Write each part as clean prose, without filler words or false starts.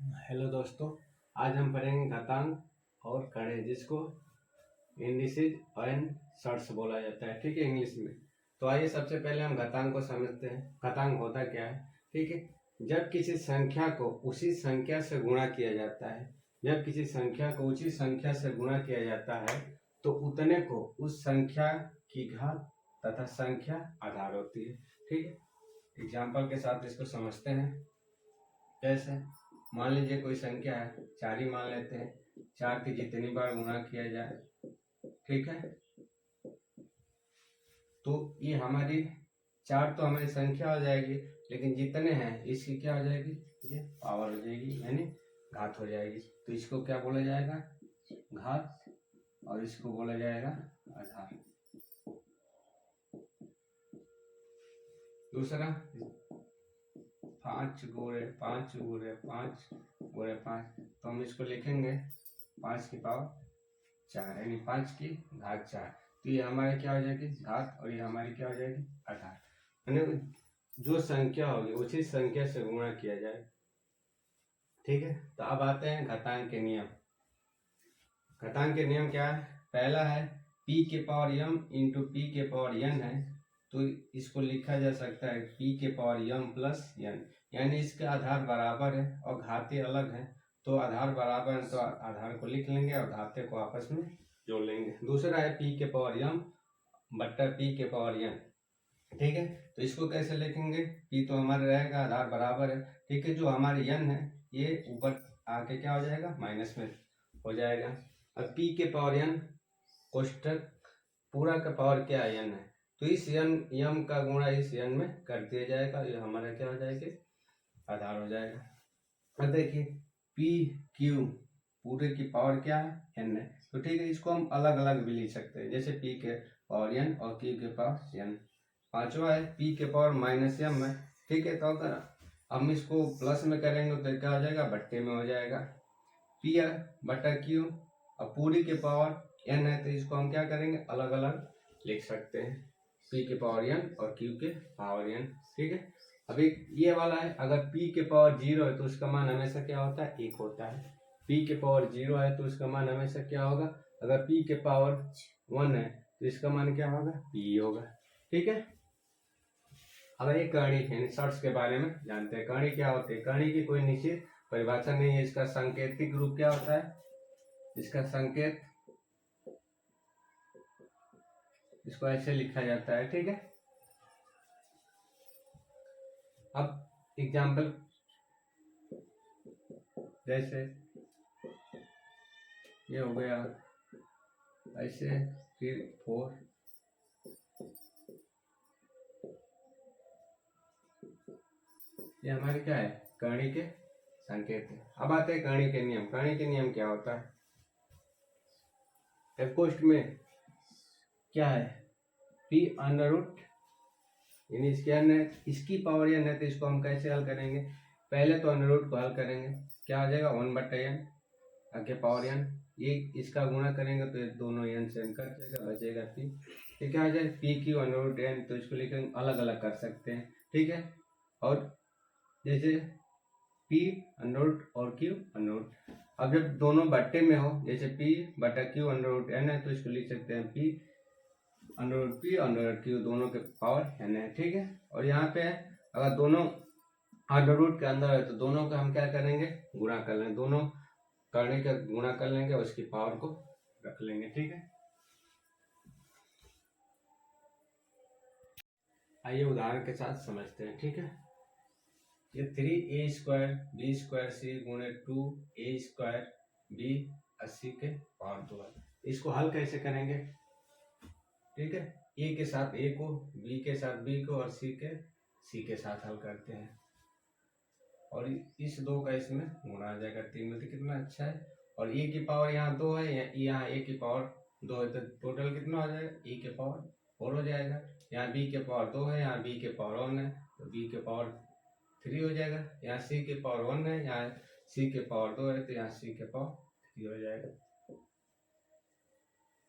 Hello दोस्तों, आज हम पढ़ेंगे घातांक और कड़े, जिसको इंडिसेज एंड शॉर्ट्स बोला जाता है। ठीक है, इंग्लिश में। तो आइए सबसे पहले हम घातांक को समझते हैं। घातांक होता क्या है? ठीक है, जब किसी संख्या को उसी संख्या से गुणा किया जाता है, जब किसी संख्या को उसी संख्या से गुणा किया जाता है तो उतने को उस संख्या की घात तथा संख्या आधार होती है। ठीक है, एग्जाम्पल के साथ इसको समझते हैं। कैसे? मान लीजिए कोई संख्या है, 4 ही मान लेते हैं। 4 की जितनी बार गुणा किया जाए, ठीक है, तो ये हमारी 4 तो हमारी संख्या हो जाएगी, लेकिन जितने हैं इसकी क्या हो जाएगी? ये पावर हो जाएगी, यानी घात हो जाएगी। तो इसको क्या बोला जाएगा? घात। और इसको बोला जाएगा आधार। दूसरा, 5 गुणे 5 गुणे 5 गुणे 5, तो हम इसको लिखेंगे 5 की पावर 4, यानी 5 की घात 4। तो ये हमारे क्या हो जाएगी? घात। और ये हमारी क्या हो जाएगी? आधार। यानी जो संख्या होगी उसी संख्या से गुणा किया जाए। ठीक है, तो अब आते हैं घातांक के नियम। घातांक के नियम क्या है? पहला है p के पावर m इंटू पी के पावर n है, तो इसको लिखा जा सकता है p के पावर m प्लस n, यानी इसका आधार बराबर है और घाते अलग है। तो आधार बराबर है तो आधार को लिख लेंगे और घाते को आपस में जोड़ लेंगे। दूसरा है p के पावर m बट्टा p के पावर n। ठीक है, तो इसको कैसे लिखेंगे? p तो हमारा रहेगा, आधार बराबर है। ठीक है, जो हमारे n है ये ऊपर आके क्या हो जाएगा? माइनस में हो जाएगा। अब p के पावर n कोष्टक पूरा का पावर क्या है? n है, तो इस m का गुणा इस n में कर दिया जाएगा। ये हमारा क्या हो जाएगा? आधार हो जाएगा। अब देखिए p q पूरे की पावर क्या है? n है। तो ठीक है, इसको हम अलग अलग भी लिख सकते हैं, जैसे p के पावर n और q के पावर n। पांचवा है p के पावर माइनस m है। ठीक है, तो अगर हम इसको प्लस में करेंगे तो क्या हो जाएगा? बट्टे में हो जाएगा। p है बटा q, अब पूरी के पावर n है तो इसको हम क्या करेंगे? अलग अलग लिख सकते हैं, p के पावर n और q के पावर n। ठीक है, अभी ये वाला है, अगर p के पावर 0 है तो उसका मान हमेशा क्या होता है? 1 होता है। p के पावर 0 है तो उसका मान हमेशा क्या होगा? अगर p के पावर 1 है तो इसका मान क्या होगा? p होगा। ठीक है, अब एक कणिक है, शॉर्ट्स के बारे में जानते हैं। कणिक क्या होते हैं? कणिक की कोई निश्चित परिभाषा नहीं है। इसका सांकेतिक रूप क्या होता है? इसका संकेत इसको ऐसे लिखा जाता है। ठीक है, अब एग्जाम्पल जैसे ये हो गया ऐसे, फिर 4, ये हमारे क्या है? करणी के संकेत है। अब आते हैं करणी के नियम। करणी के नियम क्या होता है? एकोष्ट में क्या है? p अंडर रूट, यानी इसकी पावर n है तो इसको हम कैसे हल करेंगे? पहले तो अंडर रूट को हल करेंगे, क्या हो जाएगा? 1/n आगे पावर n, ये इसका गुणा करेंगे तो ये दोनों n से n कट जाएगा, बचेगा p। तो क्या हो जाएगा? p q under root n, तो इसको लेकर अलग अलग कर सकते हैं। ठीक है, और जैसे p अंडर रूट और q अंडर रूट, अब जब दोनों बट्टे में हो, जैसे p बटा q अंडर रूट n है तो इसको लिख सकते हैं p under root p under root q, दोनों के पावर n है। ठीक है, और यहाँ पे अगर दोनों अंडर रूट के अंदर है तो दोनों का हम क्या करेंगे? गुणा कर लेंगे, दोनों करने का गुणा कर लेंगे और उसकी पावर को रख लेंगे। ठीक है, आइए उदाहरण के साथ समझते हैं। ठीक है, ये 3a² b² c गुणे 2a² b 80 के पावर 2 है। इसको हल कैसे करेंगे? ठीक है, a के साथ a को, b के साथ b को और c के साथ हल करते हैं, और इस 2 का इसमें गुणा आ जाएगा 3 में। तो कितना अच्छा है। और a की पावर यहाँ 2 है, यहाँ a की पावर 2 है, तो टोटल कितना हो जाएगा? a के पावर 4 हो जाएगा। यहाँ b के पावर 2 है, यहाँ b के पावर 1 है, तो b के पावर 3 हो जाएगा। यहाँ c के पावर 1 है, यहाँ c के पावर 2 है, तो यहाँ c के पावर 3 हो जाएगा।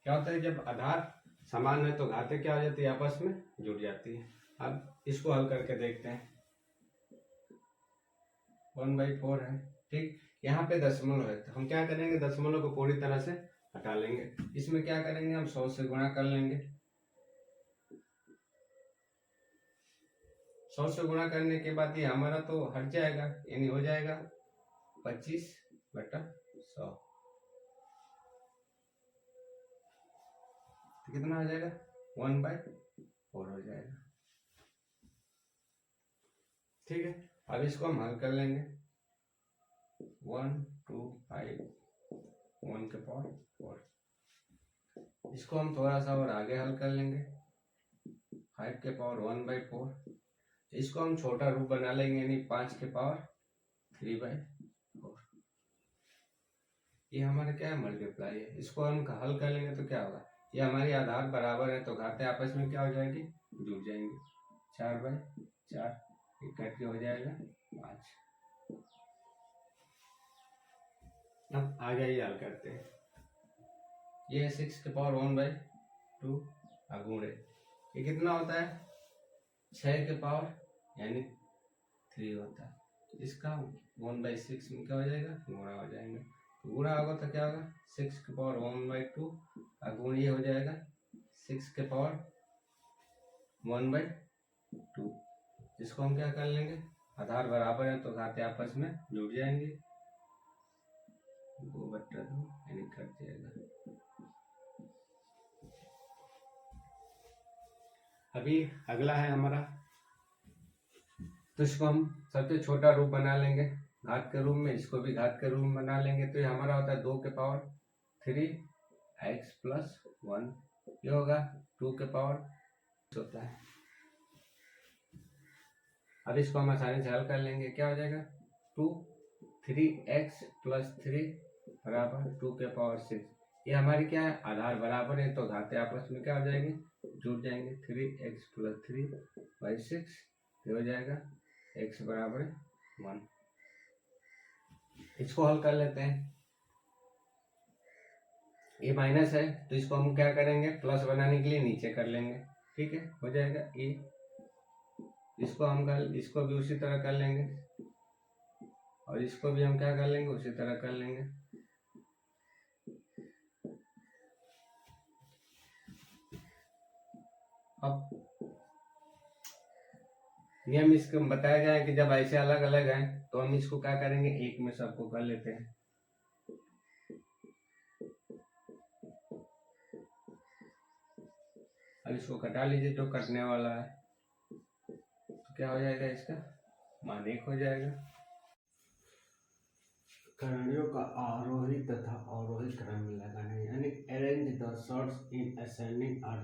क्या होता है? जब आधार समान है तो घातें क्या हो जाती है? आपस में जुड़ जाती है। अब इसको हल करके देखते हैं। 1/4 है। ठीक, यहाँ पे दशमलव है तो हम क्या करेंगे, दशमलव को पूरी तरह से हटा लेंगे। इसमें क्या करेंगे, हम 100 से गुणा कर लेंगे। 100 से गुणा करने के बाद ये हमारा तो हट जाएगा, यानी हो जाएगा 25/100। तो कितना हो जाएगा, 1/4 हो जाएगा। ठीक है, अब इसको हम हल कर लेंगे। 1 2 5 1 के पावर 4। इसको हम थोड़ा सा और आगे हल कर लेंगे। 5 के पावर 1/4। इसको हम छोटा रूप बना लेंगे, यानी 5 के पावर 3/4। ये हमारा क्या है, मल्टीप्लाई है। इसको हम हल कर लेंगे तो क्या होगा, ये हमारी आधार बराबर है तो घातें आपस में क्या हो जाएगी, जुड़ जाएंगे। 4/4 इकट्ठे हो जाएगा 5। अब आगे ये हल करते हैं। ये 6 के पावर 1/2 अगुणे, ये कितना होता है, 6 के पावर यानी 3 होता है। इसका 1/6 में क्या हो जाएगा, गुणा हो जाएगा। तो गुणा होगा तो क्या होगा, 6 के पावर 1/2 अगुण ये हो जाएगा 6 के पावर 1/2। इसको हम क्या कर लेंगे, आधार बराबर है तो घाते आपस में जुड़ जाएंगे। 2/2 यानी कट जाएगा। अभी अगला है हमारा, तो इसको हम सबसे छोटा रूप बना लेंगे घात के रूप में, इसको भी घात के रूप में बना लेंगे। तो ये हमारा होता है 2 के पावर 3x + 1। ये होगा 2 के पावर होता है। अब इसको हम आसानी से हल कर लेंगे। क्या हो जाएगा, 3x + 3 बराबर 2 के पावर 6। ये हमारी क्या है, आधार बराबर है तो घाते आपस में क्या हो जाएंगे, जुड़ जाएंगे। 3x + 3/6 ये हो जाएगा x बराबर 1। इसको हल कर लेते हैं। ये माइनस है तो इसको हम क्या करेंगे, प्लस बनाने के लिए नीचे कर लेंगे। ठीक है, हो जाएगा a। इसको भी उसी तरह कर लेंगे और इसको भी हम क्या कर लेंगे, उसी तरह कर लेंगे। अब नियम इसको बताया गया है कि जब ऐसे अलग अलग हैं तो हम इसको क्या करेंगे, एक में सबको कर लेते हैं। अब इसको कटा लीजिए तो कटने वाला है, तो क्या हो जाएगा, इसका मान 1 हो जाएगा। करणियों का आरोही तथा अवरोही क्रम में लगाना है, यानी arrange the shots in ascending और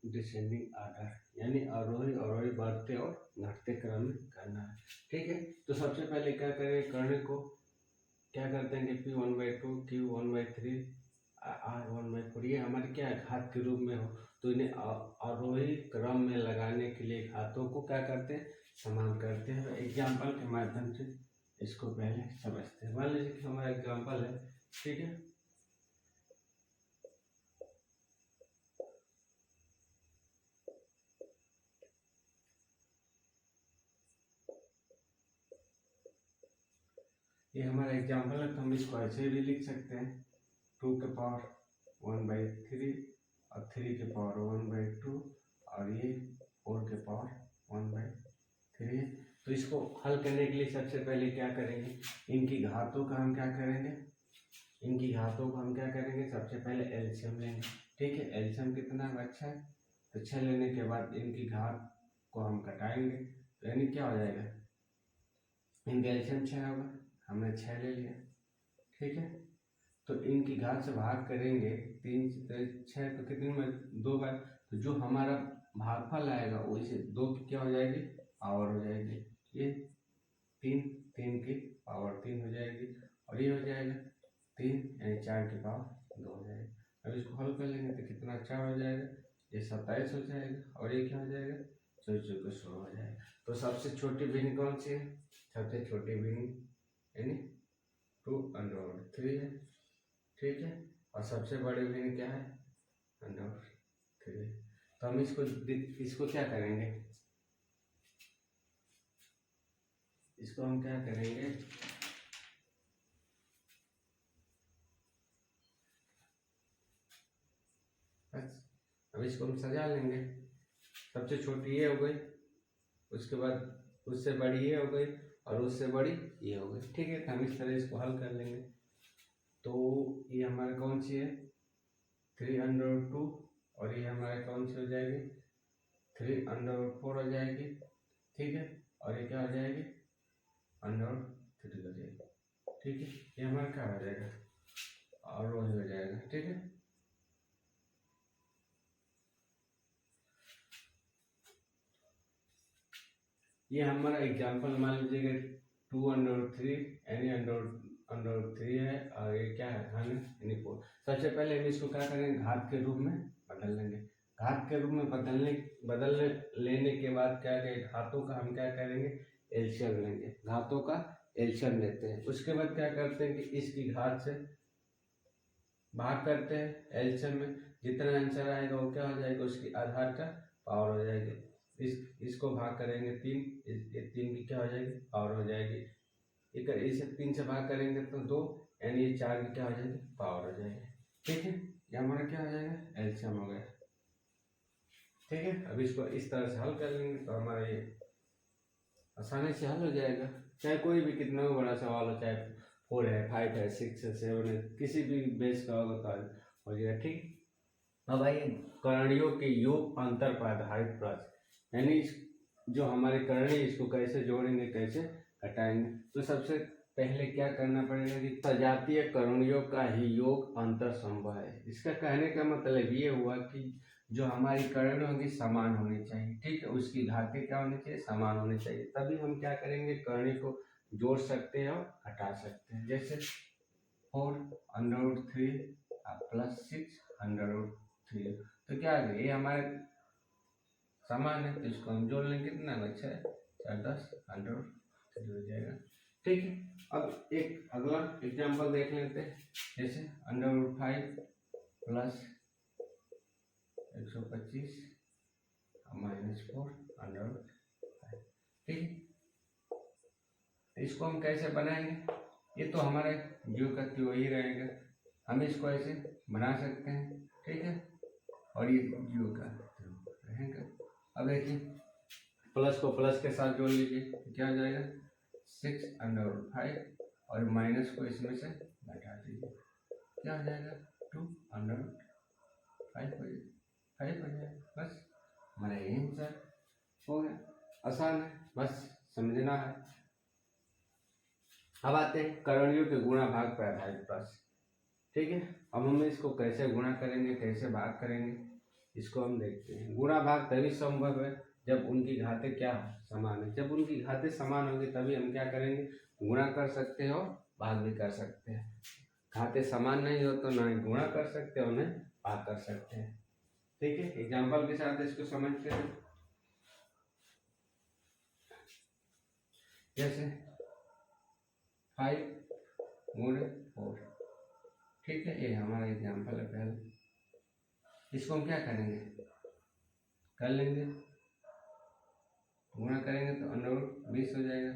डिसेंडिंग ऑर्डर, यानी आरोही अवरोही बढ़ते और घटते क्रम में करना है। ठीक है, तो सबसे पहले क्या करेंगे, कर्ण को क्या करते हैं कि P1/2 Q1/3 R1/4 ये हमारे क्या घात के रूप में हो, तो इन्हें आरोही क्रम में लगाने के लिए घातों को क्या करते हैं, समान करते हैं। एग्जाम्पल के माध्यम से इसको पहले समझते हैं। मान लीजिए कि हमारा एग्जाम्पल है, ठीक है, ये हमारा एग्जाम्पल है तो हम इसको ऐसे भी लिख सकते हैं। 2 के पावर 1/3 और 3 के पावर 1/2 और ये 4 के पावर 1/3। तो इसको हल करने के लिए सबसे पहले क्या करेंगे, इनकी घातों का हम क्या करेंगे, सबसे पहले एलसीएम लेंगे। ठीक है, एलसीएम कितना अच्छा है, तो 6 लेने के बाद इनकी घात को हम घटाएंगे तो यानी क्या हो जाएगा, इनका एलसीएम 6 होगा, हमने 6 ले लिया। ठीक है, तो इनकी घात से भाग करेंगे 3 से 6 तो कितने में 2 बार, तो जो हमारा भागफल आएगा वो इसे 2 की क्या हो जाएगी, पावर हो जाएगी। ये 3 की पावर 3 हो जाएगी और ये हो जाएगा 3 यानी 4 की पावर 2 हो जाएगी। अब इसको हल कर लेंगे तो कितना 4 हो जाएगा, ये 27 हो जाएगा और ये क्या हो जाएगा, 16 हो जाएगा। तो सबसे छोटी भिन्न कौन सी है, सबसे छोटी भिन्न यानी 2√3 है। ठीक है, और सबसे बड़ी भिन्न क्या है, √3। तो हम इसको क्या करेंगे, इसको हम क्या करेंगे, बस अब इसको हम सजा लेंगे। सबसे छोटी ये हो गई, उसके बाद उससे बड़ी ये हो गई और उससे बड़ी ये हो गई। ठीक है, तो हम इस तरह इसको हल कर लेंगे। तो ये हमारे कौन सी है 3√2 और ये हमारे कौन सी हो जाएगी 3√4 हो जाएगी। ठीक है, और ये क्या हो जाएगी √3 हो जाएगी। ठीक है, ये हमारा क्या हो जाएगा और रोज हो जाएगा। ठीक है, ये हमारा एग्जाम्पल मान लीजिएगा 2√3 यानी √3 है और ये क्या है 4। सबसे पहले हम इसको क्या करेंगे घात के रूप में बदल लेंगे। घात के रूप में बदल लेने के बाद क्या करेंगे घातों का हम क्या करेंगे एलसीएम लेंगे। घातों का एलसीएम लेते हैं, उसके बाद क्या करते हैं कि इसकी घात से भाग करते हैं। एलसीएम में जितना आंसर आएगा वो क्या हो जाएगा उसकी आधार का पावर हो जाएगी। इसको भाग करेंगे 3, ये 3 की क्या हो जाएगी पावर हो जाएगी। इसे 3 से भाग करेंगे तो 2 यानी ये 4 की क्या हो जाएगी पावर हो जाएगी। ठीक है, ये हमारा क्या हो जाएगा एलसीएम हो गया। ठीक है, अब इसको इस तरह से हल कर लेंगे तो हमारा ये आसानी से हल हो जाएगा। चाहे कोई भी कितना भी बड़ा सवाल हो, चाहे 4 है 5 है 6 है 7 है, किसी भी बेस का होगा तो हो जाएगा। ठीक, अब आइए करणियों के योग अंतर पर आधारित प्रश्न, यानी जो हमारे करणी इसको कैसे जोड़ेंगे कैसे हटाएंगे। तो सबसे पहले क्या करना पड़ेगा कि सजातीय करणियों का ही योग अंतर संभव है। इसका कहने का मतलब ये हुआ कि जो हमारी करणी होगी समान होनी चाहिए। ठीक है, उसकी घातें क्या होनी चाहिए समान होनी चाहिए, तभी हम क्या करेंगे करणी को जोड़ सकते हैं और हटा सकते हैं। जैसे 4√3 प्लस 6√3 तो क्या आ गया ये हमारे समान है, तो इसको हम जोड़ लेंगे कितना बचा है 4 10 100 हो जाएगा। ठीक है, अब एक अगला एग्जांपल देख लेते हैं। जैसे √5 प्लस 125 -4 √5। ठीक है, इसको हम कैसे बनाएंगे, ये तो हमारे जो का त्यों ही रहेगा, हम इसको ऐसे बना सकते हैं। ठीक है, और ये जो का रहेगा। अब देखिए प्लस को प्लस के साथ जोड़ लीजिए तो क्या हो जाएगा 6√5 और माइनस को इसमें से घटा दीजिए क्या हो जाएगा 2√5 हो जाएगा। बस हमारा यही आंसर हो गया। आसान है, बस समझना है। अब आते हैं करणियों के गुणा भाग पर आधारित प्रश्न। ठीक है, अब हम इसको कैसे गुणा करेंगे कैसे भाग करेंगे इसको हम देखते हैं। गुणा भाग तभी संभव है जब उनकी घातें क्या हो समान है। जब उनकी घातें समान होगी तभी हम क्या करेंगे गुणा कर सकते हैं और भाग भी कर सकते हैं। घातें समान नहीं हो तो ना ही गुणा कर सकते हैं और न भाग कर सकते हैं। ठीक है, एग्जाम्पल के साथ इसको समझते हैं। जैसे 5 गुणे 4। ठीक है, ये हमारा एग्जाम्पल है पहले। इसको हम क्या करेंगे कर लेंगे, गुणा करेंगे तो √20 हो जाएगा।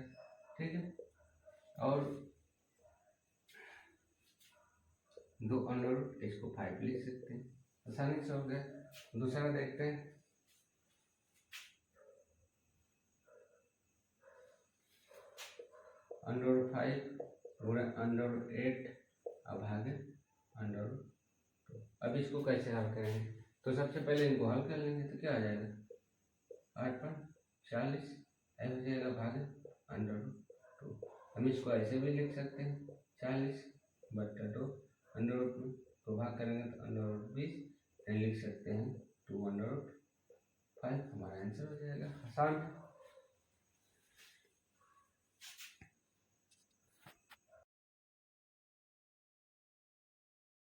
ठीक है, और 2 इसको 5 लिख सकते हैं, आसानी से हो गया। दूसरा देखते हैं। √5 गुणा √8 अब भागे √2। अब इसको कैसे हल करेंगे, तो सबसे पहले इनको हल कर लेंगे तो क्या आ जाएगा 8 पर 40 ऐसे हो जाएगा भागे √2। हम इसको ऐसे भी लिख सकते हैं 40/2 √2 को भाग करेंगे तो √20 लिख सकते हैं 2/5। हमारा आंसर हो जाएगा। आसान है।